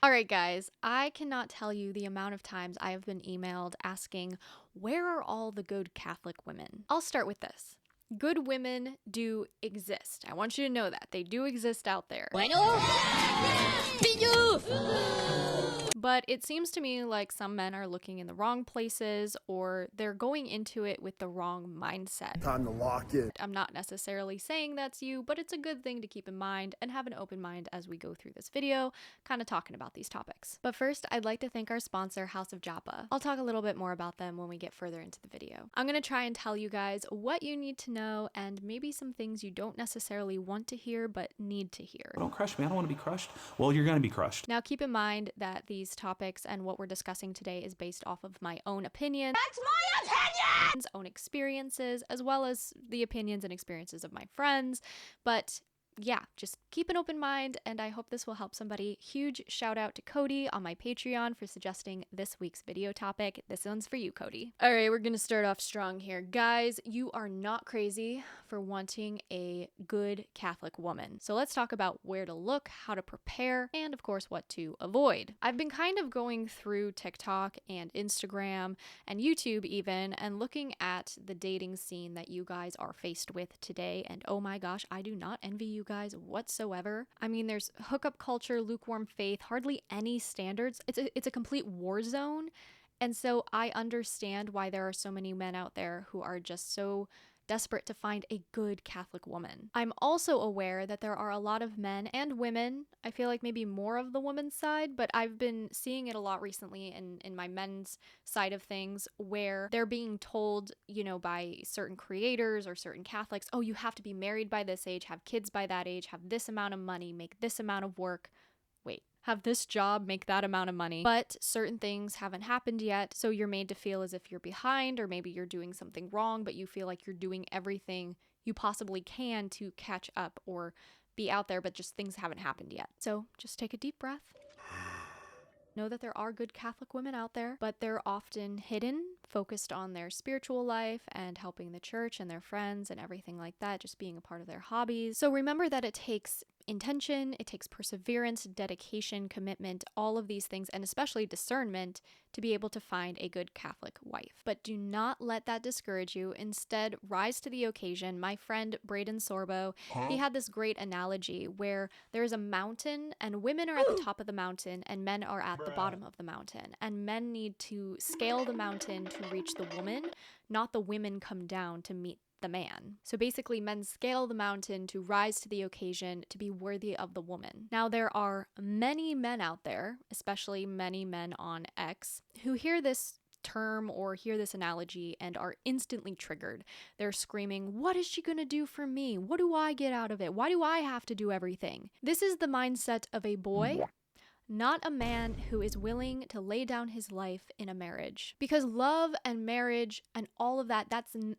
All right, guys, I cannot tell you the amount of times I have been emailed asking, where are all the good Catholic women? I'll start with this. Good women do exist. I want you to know that. They do exist out there. But it seems to me like some men are looking in the wrong places, or they're going into it with the wrong mindset. Time to lock it. I'm not necessarily saying that's you, but it's a good thing to keep in mind and have an open mind as we go through this video, kind of talking about these topics. But first, I'd like to thank our sponsor, House of Joppa. I'll talk a little bit more about them when we get further into the video. I'm going to try and tell you guys what you need to know and maybe some things you don't necessarily want to hear but need to hear. Don't crush me. I don't want to be crushed. Well, you're going to be crushed. Now, keep in mind that these topics and what we're discussing today is based off of my own opinion. That's my opinion! Own experiences, as well as the opinions and experiences of my friends. But yeah, just keep an open mind, and I hope this will help somebody. Huge shout out to Cody on my Patreon for suggesting this week's video topic. This one's for you, Cody. All right, we're gonna start off strong here. Guys, you are not crazy for wanting a good Catholic woman. So let's talk about where to look, how to prepare, and of course, what to avoid. I've been kind of going through TikTok and Instagram and YouTube even, and looking at the dating scene that you guys are faced with today, and oh my gosh, I do not envy you guys whatsoever. I mean, there's hookup culture, lukewarm faith, hardly any standards. It's a complete war zone. And so I understand why there are so many men out there who are just so desperate to find a good Catholic woman. I'm also aware that there are a lot of men and women, I feel like maybe more of the woman's side, but I've been seeing it a lot recently in my men's side of things, where they're being told, you know, by certain creators or certain Catholics, oh, you have to be married by this age, have kids by that age, have this amount of money, make this amount of work. Wait, have this job, make that amount of money. But certain things haven't happened yet, so you're made to feel as if you're behind, or maybe you're doing something wrong, but you feel like you're doing everything you possibly can to catch up or be out there, but just things haven't happened yet. So just take a deep breath. Know that there are good Catholic women out there, but they're often hidden, focused on their spiritual life and helping the church and their friends and everything like that, just being a part of their hobbies. So remember that it takes intention, it takes perseverance, dedication, commitment, all of these things, and especially discernment to be able to find a good Catholic wife. But do not let that discourage you. Instead, rise to the occasion. My friend Braden Sorbo, he had this great analogy where there's a mountain and women are at the top of the mountain and men are at the bottom of the mountain. And men need to scale the mountain to reach the woman, not the women come down to meet the man. So basically, men scale the mountain to rise to the occasion, to be worthy of the woman. Now, there are many men out there, especially many men on X, who hear this term or hear this analogy and are instantly triggered. They're screaming, what is she gonna do for me? What do I get out of it? Why do I have to do everything? This is the mindset of a boy, not a man who is willing to lay down his life in a marriage. Because love and marriage and all of that,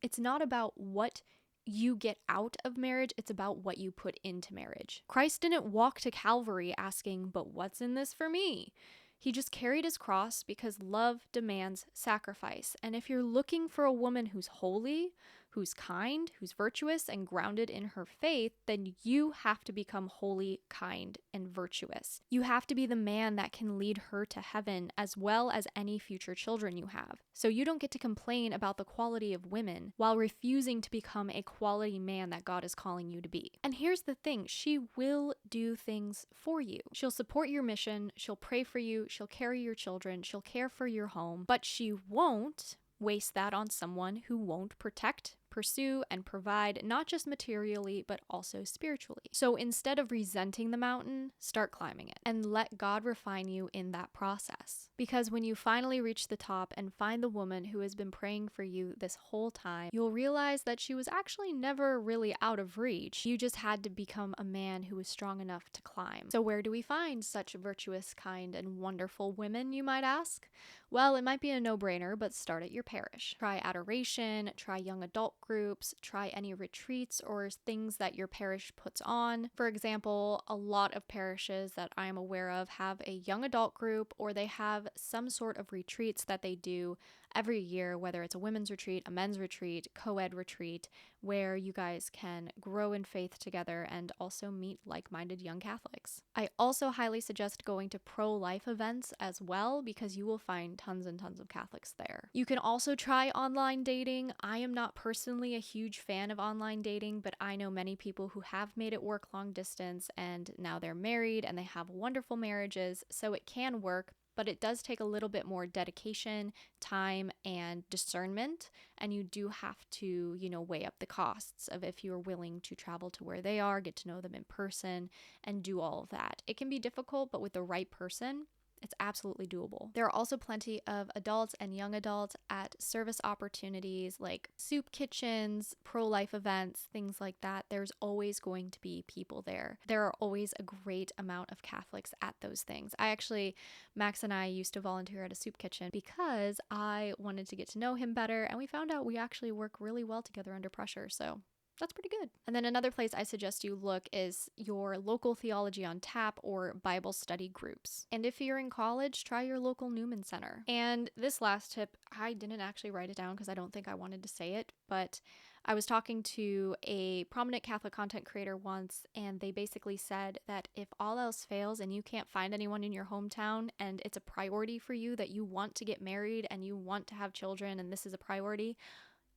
it's not about what you get out of marriage, it's about what you put into marriage. Christ didn't walk to Calvary asking, but what's in this for me? He just carried his cross because love demands sacrifice. And if you're looking for a woman who's holy, who's kind, who's virtuous, and grounded in her faith, then you have to become holy, kind, and virtuous. You have to be the man that can lead her to heaven as well as any future children you have. So you don't get to complain about the quality of women while refusing to become a quality man that God is calling you to be. And here's the thing, she will do things for you. She'll support your mission, she'll pray for you, she'll carry your children, she'll care for your home, but she won't waste that on someone who won't protect, pursue, and provide, not just materially, but also spiritually. So instead of resenting the mountain, start climbing it and let God refine you in that process. Because when you finally reach the top and find the woman who has been praying for you this whole time, you'll realize that she was actually never really out of reach. You just had to become a man who was strong enough to climb. So where do we find such virtuous, kind, and wonderful women, you might ask? Well, it might be a no-brainer, but start at your parish. Try adoration, try young adult groups, try any retreats or things that your parish puts on. For example, a lot of parishes that I'm aware of have a young adult group, or they have some sort of retreats that they do every year, whether it's a women's retreat, a men's retreat, co-ed retreat, where you guys can grow in faith together and also meet like-minded young Catholics. I also highly suggest going to pro-life events as well, because you will find tons and tons of Catholics there. You can also try online dating. I am not personally a huge fan of online dating, but I know many people who have made it work long distance, and now they're married and they have wonderful marriages, so it can work. But it does take a little bit more dedication, time, and discernment. And you do have to, weigh up the costs of if you're willing to travel to where they are, get to know them in person, and do all of that. It can be difficult, but with the right person, it's absolutely doable. There are also plenty of adults and young adults at service opportunities like soup kitchens, pro-life events, things like that. There's always going to be people there. There are always a great amount of Catholics at those things. Max and I used to volunteer at a soup kitchen because I wanted to get to know him better, and we found out we actually work really well together under pressure, so that's pretty good. And then another place I suggest you look is your local Theology on Tap or Bible study groups. And if you're in college, try your local Newman Center. And this last tip, I didn't actually write it down because I don't think I wanted to say it, but I was talking to a prominent Catholic content creator once, and they basically said that if all else fails and you can't find anyone in your hometown and it's a priority for you that you want to get married and you want to have children and this is a priority,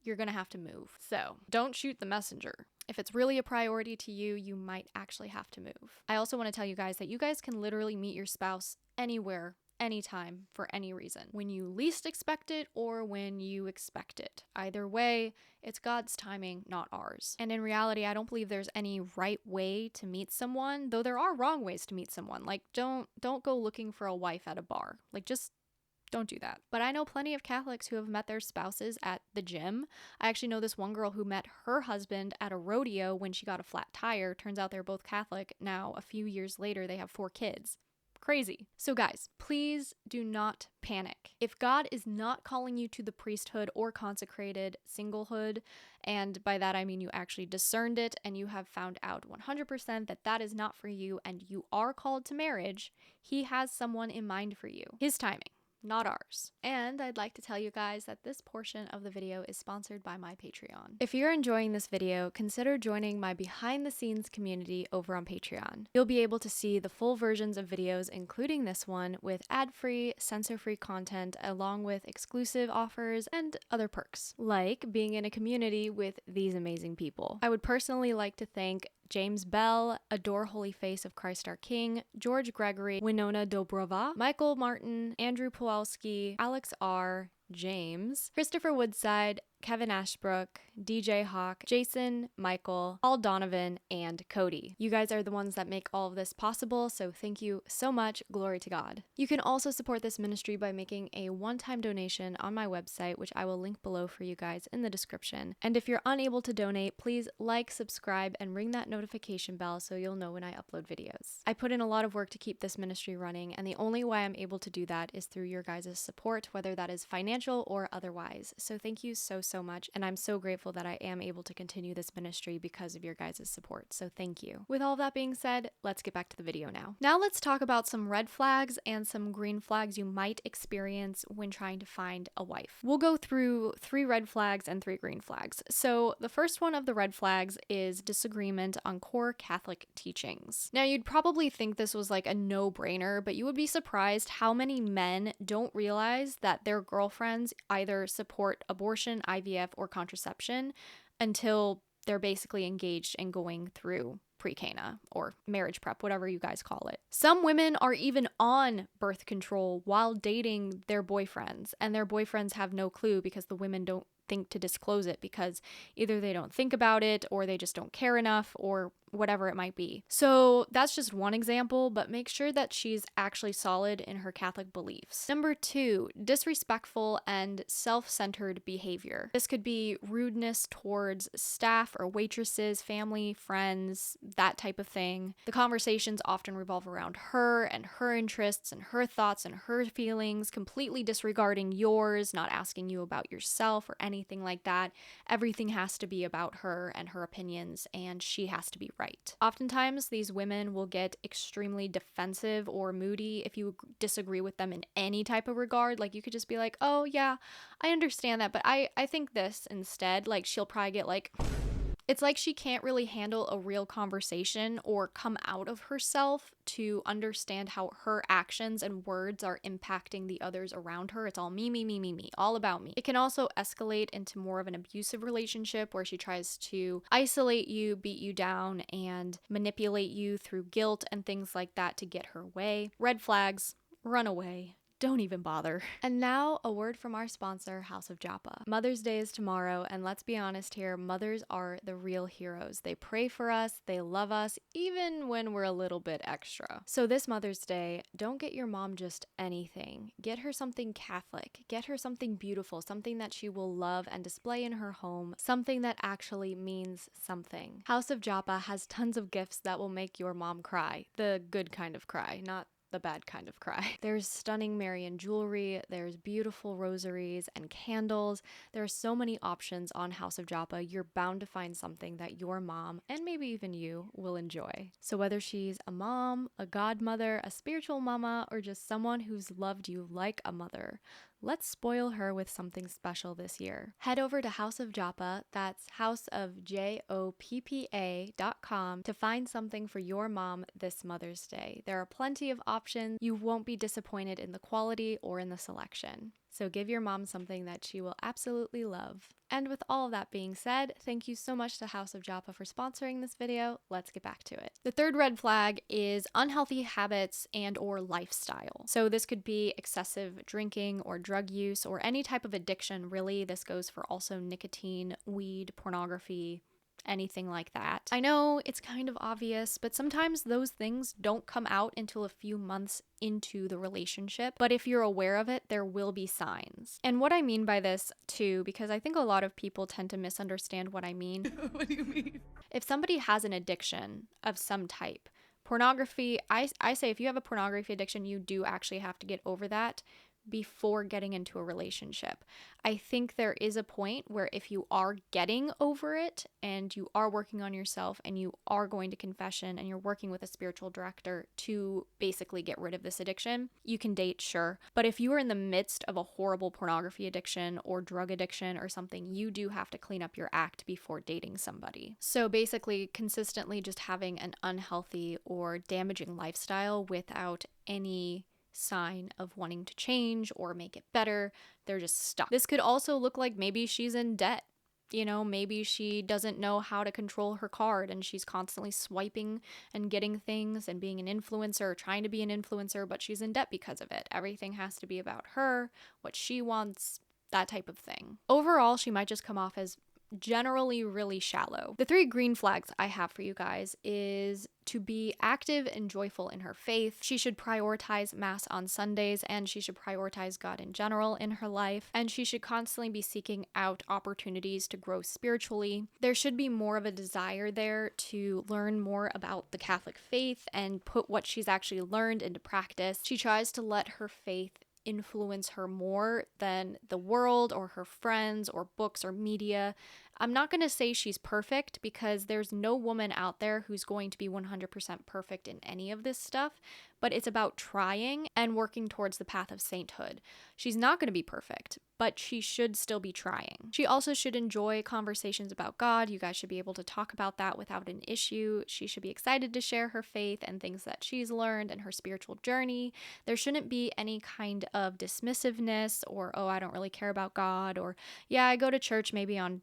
you're going to have to move. So don't shoot the messenger. If it's really a priority to you, you might actually have to move. I also want to tell you guys that you guys can literally meet your spouse anywhere, anytime, for any reason. When you least expect it or when you expect it. Either way, it's God's timing, not ours. And in reality, I don't believe there's any right way to meet someone, though there are wrong ways to meet someone. Like, don't go looking for a wife at a bar. Like, just don't do that. But I know plenty of Catholics who have met their spouses at the gym. I actually know this one girl who met her husband at a rodeo when she got a flat tire. Turns out they're both Catholic. Now, a few years later, they have 4 kids. Crazy. So guys, please do not panic. If God is not calling you to the priesthood or consecrated singlehood, and by that I mean you actually discerned it and you have found out 100% that that is not for you and you are called to marriage, He has someone in mind for you. His timing, not ours. And I'd like to tell you guys that this portion of the video is sponsored by my Patreon. If you're enjoying this video, consider joining my behind the scenes community over on Patreon. You'll be able to see the full versions of videos, including this one, with ad-free, censor-free content, along with exclusive offers and other perks, like being in a community with these amazing people. I would personally like to thank James Bell, Adore Holy Face of Christ Our King, George Gregory, Winona Dobrova, Michael Martin, Andrew Pawlowski, Alex R., James, Christopher Woodside, Kevin Ashbrook, DJ Hawk, Jason, Michael, Paul Donovan, and Cody. You guys are the ones that make all of this possible, so thank you so much. Glory to God. You can also support this ministry by making a one-time donation on my website, which I will link below for you guys in the description. And if you're unable to donate, please like, subscribe, and ring that notification bell so you'll know when I upload videos. I put in a lot of work to keep this ministry running, and the only way I'm able to do that is through your guys' support, whether that is financial or otherwise. So thank you so much, and I'm so grateful that I am able to continue this ministry because of your guys' support, so thank you. With all that being said, let's get back to the video now. Now let's talk about some red flags and some green flags you might experience when trying to find a wife. We'll go through 3 red flags and 3 green flags. So the first one of the red flags is disagreement on core Catholic teachings. Now you'd probably think this was like a no-brainer, but you would be surprised how many men don't realize that their girlfriends either support abortion, IVF, or contraception until they're basically engaged and going through pre-Cana or marriage prep, whatever you guys call it. Some women are even on birth control while dating their boyfriends, and their boyfriends have no clue because the women don't think to disclose it because either they don't think about it or they just don't care enough or whatever it might be. So that's just one example, but make sure that she's actually solid in her Catholic beliefs. Number 2, disrespectful and self-centered behavior. This could be rudeness towards staff or waitresses, family, friends, that type of thing. The conversations often revolve around her and her interests and her thoughts and her feelings, completely disregarding yours, not asking you about yourself or anything like that. Everything has to be about her and her opinions, and she has to be right. Oftentimes, these women will get extremely defensive or moody if you disagree with them in any type of regard. Like, you could just be like, oh, yeah, I understand that, but I think this instead. Like, she'll probably get like... It's like she can't really handle a real conversation or come out of herself to understand how her actions and words are impacting the others around her. It's all me, me, me, me, me, all about me. It can also escalate into more of an abusive relationship where she tries to isolate you, beat you down, and manipulate you through guilt and things like that to get her way. Red flags, run away. Don't even bother. And now, a word from our sponsor, House of Joppa. Mother's Day is tomorrow, and let's be honest here, mothers are the real heroes. They pray for us, they love us, even when we're a little bit extra. So this Mother's Day, don't get your mom just anything. Get her something Catholic. Get her something beautiful, something that she will love and display in her home, something that actually means something. House of Joppa has tons of gifts that will make your mom cry. The good kind of cry, not the bad kind of cry. There's stunning Marian jewelry, there's beautiful rosaries and candles. There are so many options on House of Joppa. You're bound to find something that your mom, and maybe even you, will enjoy. So whether she's a mom, a godmother, a spiritual mama, or just someone who's loved you like a mother, let's spoil her with something special this year. Head over to House of Joppa, that's houseofjoppa.com, to find something for your mom this Mother's Day. There are plenty of options. You won't be disappointed in the quality or in the selection. So give your mom something that she will absolutely love. And with all of that being said, thank you so much to House of Joppa for sponsoring this video. Let's get back to it. The third red flag is unhealthy habits and or lifestyle. So this could be excessive drinking or drug use or any type of addiction, really. This goes for also nicotine, weed, pornography, anything like that. I know it's kind of obvious, but sometimes those things don't come out until a few months into the relationship. But if you're aware of it, there will be signs. And what I mean by this too, because I think a lot of people tend to misunderstand what I mean. What do you mean? If somebody has an addiction of some type, pornography, I say if you have a pornography addiction, you do actually have to get over that before getting into a relationship. I think there is a point where if you are getting over it and you are working on yourself and you are going to confession and you're working with a spiritual director to basically get rid of this addiction, you can date, sure. But if you are in the midst of a horrible pornography addiction or drug addiction or something, you do have to clean up your act before dating somebody. So basically, consistently just having an unhealthy or damaging lifestyle without any sign of wanting to change or make it better. They're just stuck. This could also look like maybe she's in debt. You know, maybe she doesn't know how to control her card and she's constantly swiping and getting things and being an influencer, trying to be an influencer, but she's in debt because of it. Everything has to be about her, what she wants, that type of thing. Overall, she might just come off as generally really shallow. The 3 green flags I have for you guys is to be active and joyful in her faith. She should prioritize Mass on Sundays, and she should prioritize God in general in her life, and she should constantly be seeking out opportunities to grow spiritually. There should be more of a desire there to learn more about the Catholic faith and put what she's actually learned into practice. She tries to let her faith influence her more than the world or her friends or books or media. I'm not going to say she's perfect because there's no woman out there who's going to be 100% perfect in any of this stuff, but it's about trying and working towards the path of sainthood. She's not going to be perfect, but she should still be trying. She also should enjoy conversations about God. You guys should be able to talk about that without an issue. She should be excited to share her faith and things that she's learned and her spiritual journey. There shouldn't be any kind of dismissiveness or, oh, I don't really care about God, or, yeah, I go to church maybe on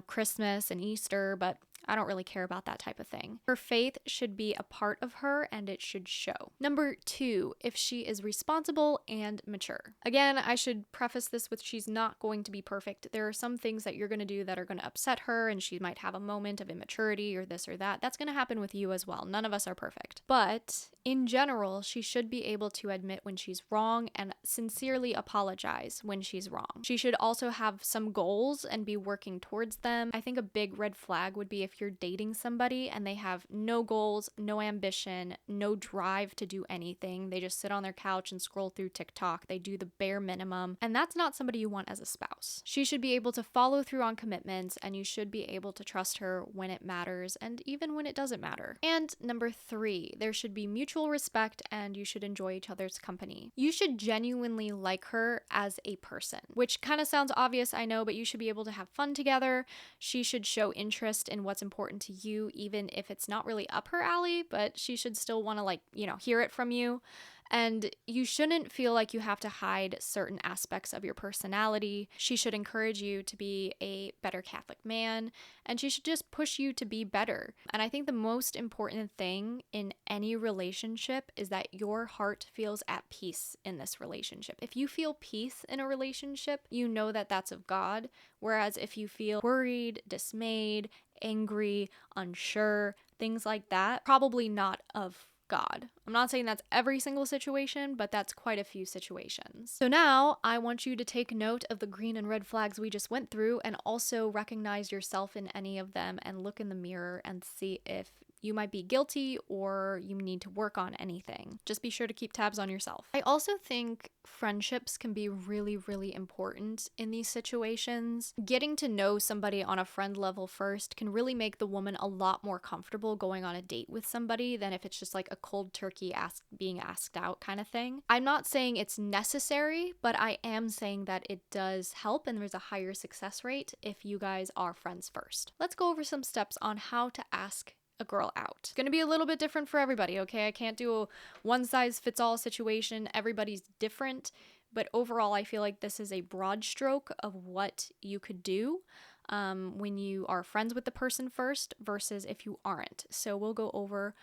Christmas and Easter, but I don't really care about that type of thing. Her faith should be a part of her and it should show. Number 2, if she is responsible and mature. Again, I should preface this with she's not going to be perfect. There are some things that you're going to do that are going to upset her and she might have a moment of immaturity or this or that. That's going to happen with you as well. None of us are perfect. But in general, she should be able to admit when she's wrong and sincerely apologize when she's wrong. She should also have some goals and be working towards them. I think a big red flag would be if you're dating somebody and they have no goals, no ambition, no drive to do anything. They just sit on their couch and scroll through TikTok. They do the bare minimum, and that's not somebody you want as a spouse. She should be able to follow through on commitments, and you should be able to trust her when it matters and even when it doesn't matter. And number 3, there should be mutual respect and you should enjoy each other's company. You should genuinely like her as a person, which kind of sounds obvious, I know, but you should be able to have fun together. She should show interest in what's important to you, even if it's not really up her alley, but she should still want to hear it from you. And you shouldn't feel like you have to hide certain aspects of your personality. She should encourage you to be a better Catholic man, and she should just push you to be better. And I think the most important thing in any relationship is that your heart feels at peace in this relationship. If you feel peace in a relationship, you know that that's of God. Whereas if you feel worried, dismayed, angry, unsure, things like that, probably not of God. I'm not saying that's every single situation, but that's quite a few situations. So now I want you to take note of the green and red flags we just went through and also recognize yourself in any of them and look in the mirror and see if you might be guilty or you need to work on anything. Just be sure to keep tabs on yourself. I also think friendships can be really, really important in these situations. Getting to know somebody on a friend level first can really make the woman a lot more comfortable going on a date with somebody than if it's just like a cold turkey being asked out kind of thing. I'm not saying it's necessary, but I am saying that it does help and there's a higher success rate if you guys are friends first. Let's go over some steps on how to ask a girl out. It's gonna be a little bit different for everybody, okay? I can't do a one-size-fits-all situation. Everybody's different, but overall, I feel like this is a broad stroke of what you could do when you are friends with the person first versus if you aren't. So we'll go over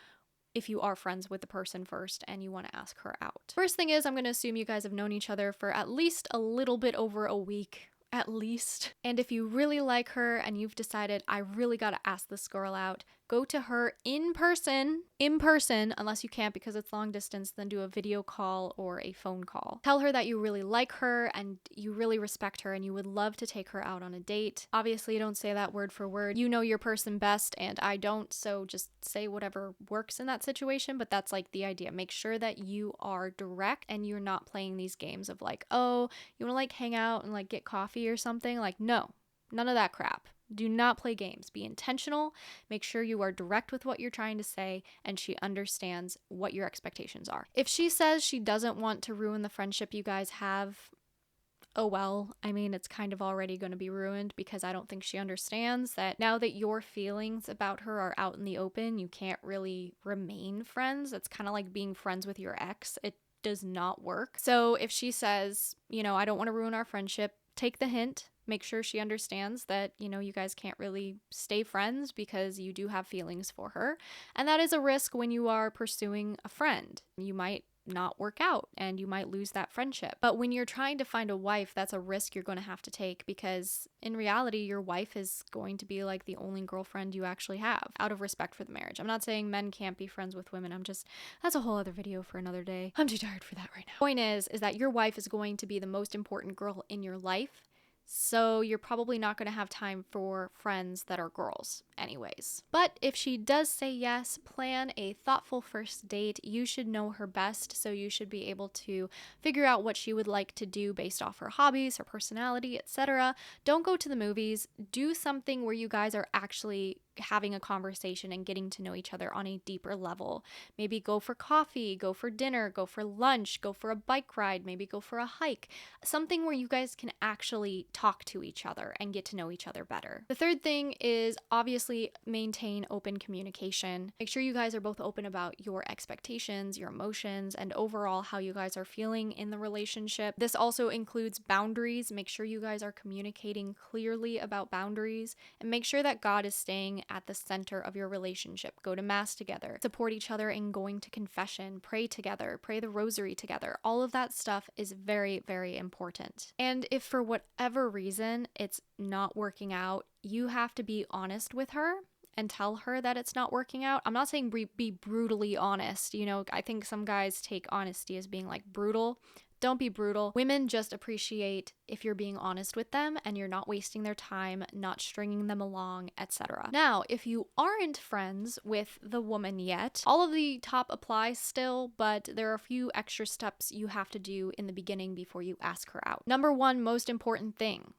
if you are friends with the person first and you want to ask her out. First thing is, I'm gonna assume you guys have known each other for at least a little bit over a week. At least. And if you really like her and you've decided, I really gotta ask this girl out, go to her in person, unless you can't because it's long distance, then do a video call or a phone call. Tell her that you really like her and you really respect her and you would love to take her out on a date. Obviously, don't say that word for word. You know your person best and I don't, so just say whatever works in that situation, but that's like the idea. Make sure that you are direct and you're not playing these games of like, oh, you wanna like hang out and like get coffee or something? Like, no, none of that crap. Do not play games. Be intentional. Make sure you are direct with what you're trying to say and she understands what your expectations are. If she says she doesn't want to ruin the friendship you guys have, oh well, I mean, it's kind of already going to be ruined because I don't think she understands that now that your feelings about her are out in the open, you can't really remain friends. It's kind of like being friends with your ex. It does not work. So if she says, I don't want to ruin our friendship, take the hint. Make sure she understands that, you guys can't really stay friends because you do have feelings for her. And that is a risk when you are pursuing a friend. You might not work out and you might lose that friendship. But when you're trying to find a wife, that's a risk you're going to have to take because in reality, your wife is going to be like the only girlfriend you actually have out of respect for the marriage. I'm not saying men can't be friends with women. That's a whole other video for another day. I'm too tired for that right now. Point is that your wife is going to be the most important girl in your life. So you're probably not going to have time for friends that are girls anyways. But if she does say yes, plan a thoughtful first date. You should know her best, so you should be able to figure out what she would like to do based off her hobbies, her personality, etc. Don't go to the movies. Do something where you guys are actually having a conversation and getting to know each other on a deeper level. Maybe go for coffee, go for dinner, go for lunch, go for a bike ride, maybe go for a hike. Something where you guys can actually talk to each other and get to know each other better. The third thing is obviously maintain open communication. Make sure you guys are both open about your expectations, your emotions, and overall how you guys are feeling in the relationship. This also includes boundaries. Make sure you guys are communicating clearly about boundaries and make sure that God is staying at the center of your relationship. Go to mass together, support each other in going to confession, pray together, pray the rosary together. All of that stuff is very, very important. And if for whatever reason it's not working out, you have to be honest with her and tell her that it's not working out. I'm not saying be brutally honest. I think some guys take honesty as being like brutal. Don't be brutal. Women just appreciate if you're being honest with them and you're not wasting their time, not stringing them along, etc. Now, if you aren't friends with the woman yet, all of the top apply still, but there are a few extra steps you have to do in the beginning before you ask her out. Number one, most important thing.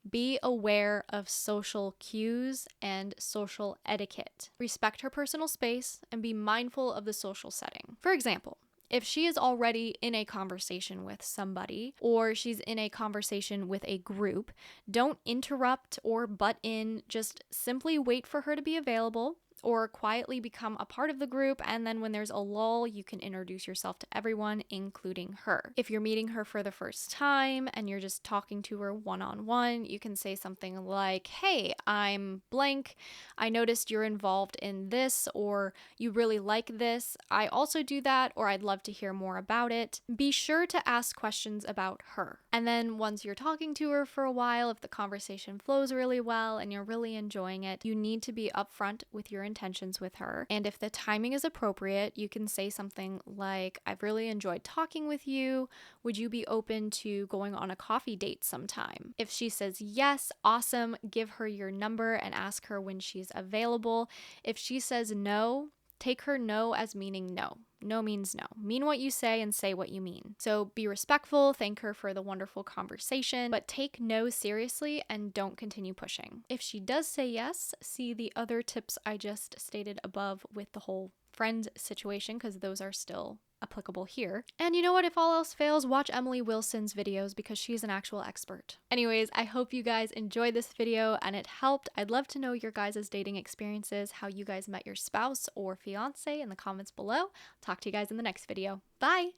Be aware of social cues and social etiquette. Respect her personal space and be mindful of the social setting. For example, if she is already in a conversation with somebody or she's in a conversation with a group, don't interrupt or butt in. Just simply wait for her to be available or quietly become a part of the group, and then when there's a lull, you can introduce yourself to everyone, including her. If you're meeting her for the first time and you're just talking to her one-on-one, you can say something like, hey, I'm blank. I noticed you're involved in this, or you really like this. I also do that, or I'd love to hear more about it. Be sure to ask questions about her. And then once you're talking to her for a while, if the conversation flows really well and you're really enjoying it, you need to be upfront with your intentions with her. And if the timing is appropriate, you can say something like, I've really enjoyed talking with you. Would you be open to going on a coffee date sometime? If she says yes, awesome. Give her your number and ask her when she's available. If she says no, take her no as meaning no. No means no. Mean what you say and say what you mean. So be respectful, thank her for the wonderful conversation, but take no seriously and don't continue pushing. If she does say yes, see the other tips I just stated above with the whole friend situation, because those are still applicable here. And you know what? If all else fails, watch Emily Wilson's videos because she's an actual expert. Anyways, I hope you guys enjoyed this video and it helped. I'd love to know your guys' dating experiences, how you guys met your spouse or fiance in the comments below. Talk to you guys in the next video. Bye!